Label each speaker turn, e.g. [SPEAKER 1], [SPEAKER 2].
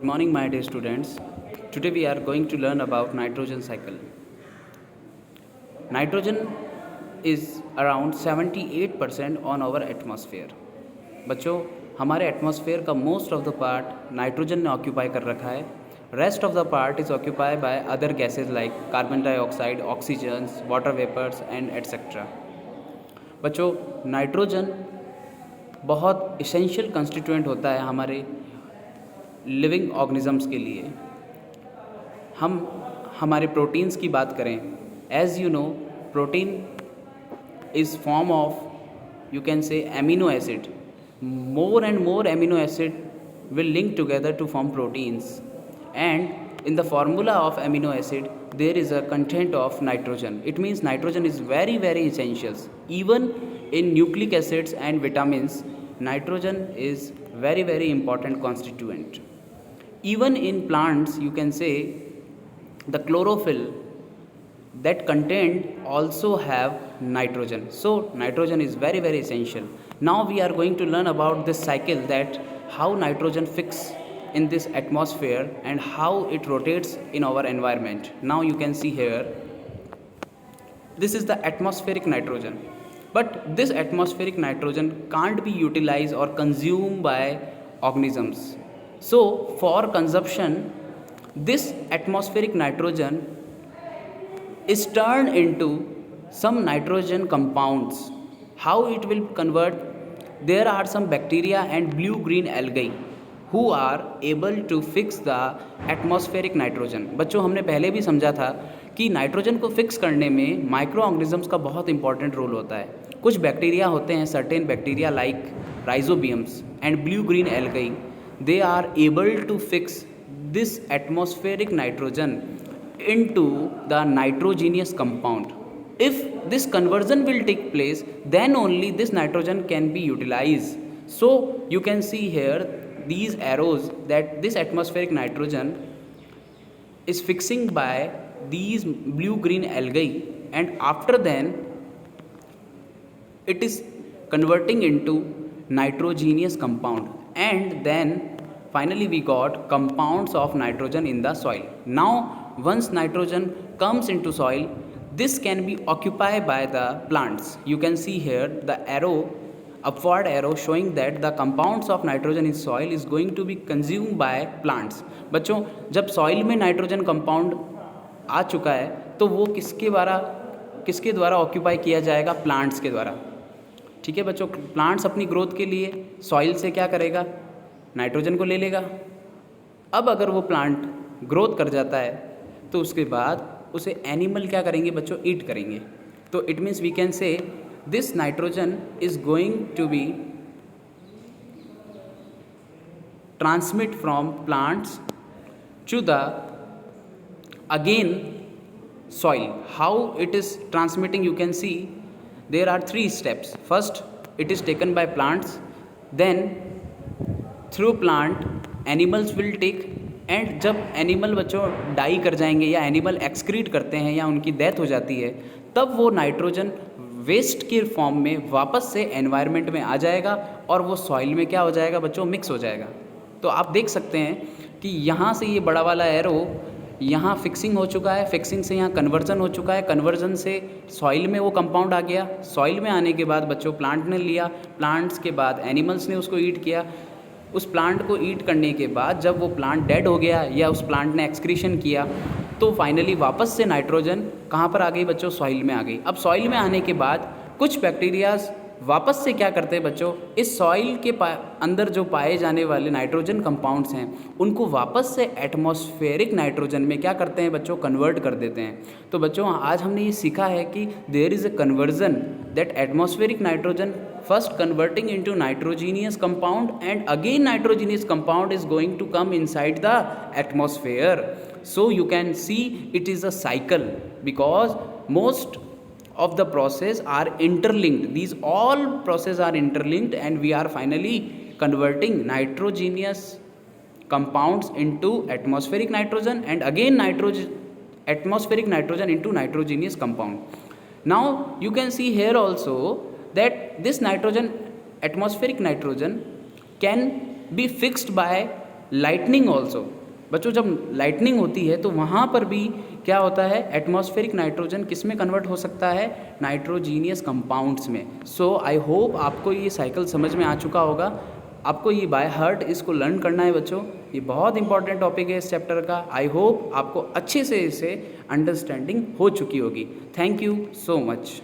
[SPEAKER 1] Good morning, my dear students. Today we are going to learn about nitrogen cycle. Nitrogen is around 78% on our atmosphere. बच्चों, हमारे atmosphere का most of the part nitrogen ने occupy कर रखा है. Rest of the part is occupy by other gases like carbon dioxide, oxygens, water vapours and etcetera. बच्चों, nitrogen बहुत essential constituent होता है हमारे लिविंग ऑर्गेनिजम्स के लिए. हम हमारे प्रोटीन्स की बात करें, as you know protein is form of you can say amino acid. more and more amino acid will link together to form proteins, and in the formula of amino acid there is a content of nitrogen. It means nitrogen is very very essential. Even in nucleic acids and vitamins, nitrogen is very very important constituent. Even in plants, you can say the chlorophyll that content also have nitrogen. So nitrogen is very very essential. Now we are going to learn about this cycle, that how nitrogen fix in this atmosphere and how it rotates in our environment. Now you can see here, this is the atmospheric nitrogen, but this atmospheric nitrogen can't be utilized or consumed by organisms. So for consumption, this atmospheric nitrogen is turned into some nitrogen compounds. How it will convert? There are some bacteria and blue green algae who are able to fix the atmospheric nitrogen. बच्चों, हमने पहले भी समझा था कि nitrogen को fix करने में माइक्रो ऑर्गेनिजम्स का बहुत इंपॉर्टेंट रोल होता है. कुछ बैक्टीरिया होते हैं, certain bacteria like rhizobiums and blue green algae, they are able to fix this atmospheric nitrogen into the nitrogenous compound. If this conversion will take place, then only this nitrogen can be utilized. So you can see here these arrows that this atmospheric nitrogen is fixing by these blue green algae, and after then it is converting into nitrogenous compound, and then finally we got compounds of nitrogen in the soil. Now once nitrogen comes into soil, this can be occupied by the plants. You can see here the arrow, upward arrow, showing that the compounds of nitrogen in soil is going to be consumed by plants. बच्चों, जब soil में nitrogen compound आ चुका है तो वो किसके द्वारा occupy किया जाएगा? प्लांट्स के द्वारा. ठीक है बच्चों, प्लांट्स अपनी ग्रोथ के लिए सॉइल से क्या करेगा? नाइट्रोजन को ले लेगा. अब अगर वो प्लांट ग्रोथ कर जाता है तो उसके बाद उसे एनिमल क्या करेंगे बच्चों? ईट करेंगे. तो it means we can say this nitrogen is going to be transmit from plants to the again soil. How it is transmitting? You can see there are 3 steps. First, it is taken by plants, then through plant animals will take, and जब animal बच्चों die कर जाएंगे या animal excrete करते हैं या उनकी death हो जाती है, तब वो नाइट्रोजन वेस्ट के फॉर्म में वापस से एनवायरनमेंट में आ जाएगा और वो सॉइल में क्या हो जाएगा बच्चों? मिक्स हो जाएगा. तो आप देख सकते हैं कि यहाँ से ये बड़ा वाला एरो यहाँ फिक्सिंग हो चुका है, फिक्सिंग से यहाँ कन्वर्जन हो चुका है, कन्वर्जन से सॉइल में वो कंपाउंड आ गया. सॉइल में आने के बाद बच्चों प्लांट ने लिया, प्लांट्स के बाद एनिमल्स ने उसको ईट किया. उस प्लांट को ईट करने के बाद जब वो प्लांट डेड हो गया या उस प्लांट ने एक्सक्रीशन किया, तो फाइनली वापस से नाइट्रोजन कहाँ पर आ गई बच्चों? सॉइल में आ गई. अब सॉइल में आने के बाद कुछ बैक्टीरियाज वापस से क्या करते हैं बच्चों? इस सॉइल के अंदर जो पाए जाने वाले नाइट्रोजन कंपाउंड्स हैं उनको वापस से एटमॉस्फेरिक नाइट्रोजन में क्या करते हैं बच्चों? कन्वर्ट कर देते हैं. तो बच्चों आज हमने ये सीखा है कि there is a conversion, that atmospheric nitrogen first converting into nitrogenous compound, and again nitrogenous compound is going to come inside the atmosphere. So you can see it is a cycle, because most of the process are interlinked. These all processes are interlinked, and we are finally converting nitrogenous compounds into atmospheric nitrogen, and again atmospheric nitrogen into nitrogenous compound. Now you can see here also that this nitrogen, atmospheric nitrogen, can be fixed by lightning also. बच्चों जब lightning होती है तो वहाँ पर भी क्या होता है, एटमॉस्फेरिक नाइट्रोजन किस में कन्वर्ट हो सकता है, नाइट्रोजीनियस कंपाउंड्स में। सो आई होप आपको ये साइकिल समझ में आ चुका होगा। आपको ये बाय हार्ट इसको लर्न करना है बच्चों, ये बहुत इंपॉर्टेंट टॉपिक है इस चैप्टर का। आई होप आपको अच्छे से इसे अंडरस्टैंडिंग हो चुकी होगी। Thank you so much.